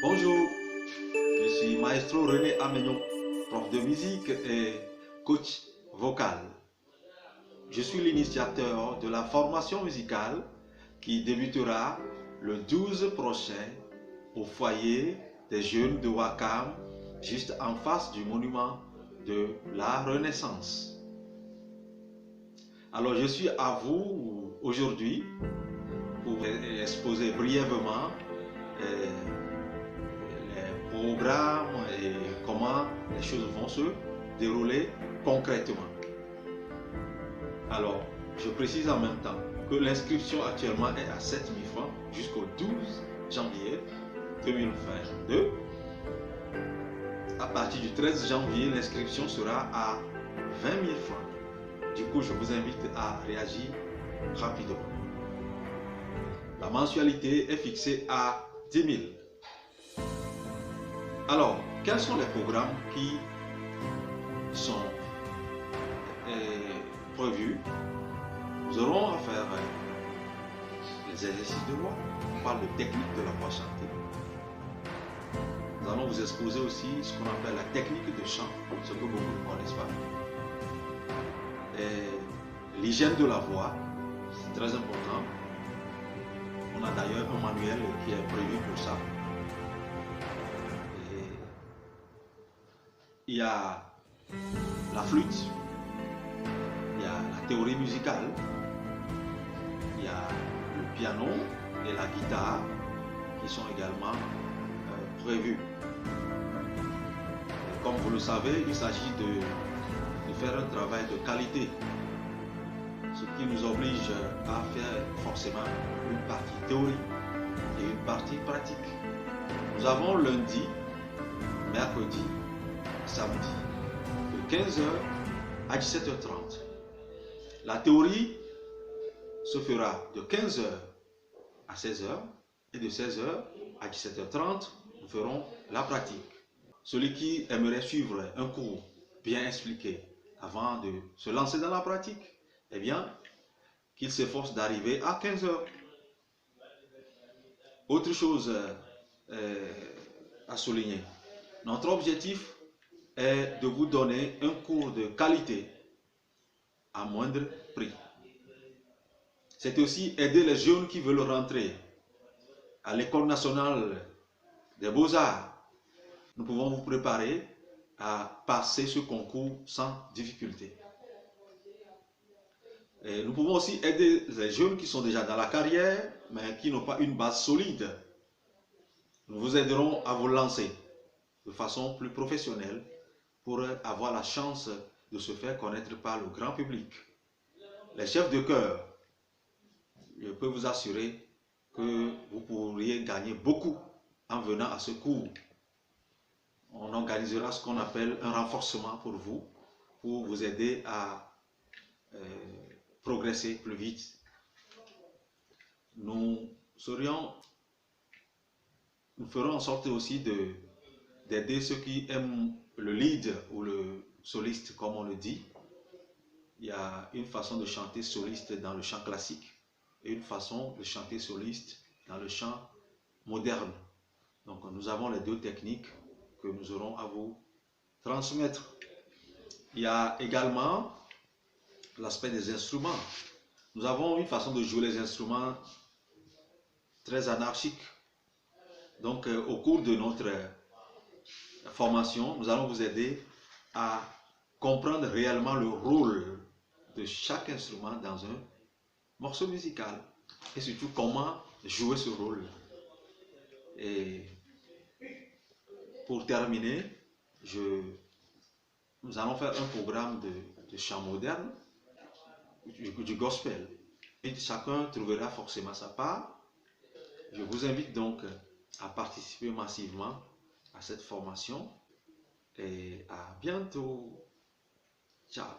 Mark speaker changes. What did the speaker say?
Speaker 1: Bonjour, je suis Maestro René Amignon, prof de musique et coach vocal. Je suis l'initiateur de la formation musicale qui débutera le 12 prochain au foyer des jeunes de Ouakam, juste en face du monument de la Renaissance. Alors je suis à vous aujourd'hui pour exposer brièvement les programmes et comment les choses vont se dérouler concrètement. Alors, je précise en même temps que l'inscription actuellement est à 7 000 francs jusqu'au 12 janvier 2022. À partir du 13 janvier, l'inscription sera à 20 000 francs. Du coup, je vous invite à réagir rapidement. La mensualité est fixée à 10 000. Alors, quels sont les programmes qui sont prévus? Nous aurons à faire les exercices de voix. On parle de technique de la voix chantée. Nous allons vous exposer aussi ce qu'on appelle la technique de chant, ce que beaucoup ne connaissent pas. L'hygiène de la voix, c'est très important. On a d'ailleurs un manuel qui est prévu pour ça. Il y a la flûte, il y a la théorie musicale, il y a le piano et la guitare qui sont également prévus. Et comme vous le savez, il s'agit de faire un travail de qualité, ce qui nous oblige à faire forcément une partie théorie et une partie pratique. Nous avons lundi, mercredi, samedi, de 15h à 17h30. La théorie se fera de 15h à 16h et de 16h à 17h30, nous ferons la pratique. Celui qui aimerait suivre un cours bien expliqué avant de se lancer dans la pratique, eh bien, qu'il s'efforce d'arriver à 15h. Autre chose à souligner, notre objectif est de vous donner un cours de qualité à moindre prix. C'est aussi aider les jeunes qui veulent rentrer à l'École nationale des beaux-arts. Nous pouvons vous préparer à passer ce concours sans difficulté. Et nous pouvons aussi aider les jeunes qui sont déjà dans la carrière, mais qui n'ont pas une base solide. Nous vous aiderons à vous lancer de façon plus professionnelle pour avoir la chance de se faire connaître par le grand public. Les chefs de chœur, je peux vous assurer que vous pourriez gagner beaucoup en venant à ce cours. On organisera ce qu'on appelle un renforcement pour vous aider à progresser plus vite. Nous ferons en sorte aussi d'aider ceux qui aiment le lead ou le soliste, comme on le dit. Il y a une façon de chanter soliste dans le chant classique et une façon de chanter soliste dans le chant moderne. Donc nous avons les deux techniques que nous aurons à vous transmettre. Il y a également l'aspect des instruments. Nous avons une façon de jouer les instruments très anarchique. Donc au cours de notre formation, nous allons vous aider à comprendre réellement le rôle de chaque instrument dans un morceau musical et surtout comment jouer ce rôle. Et pour terminer, nous allons faire un programme de chant moderne, du gospel. Et chacun trouvera forcément sa part. Je vous invite donc à participer massivement à cette formation et à bientôt. Ciao.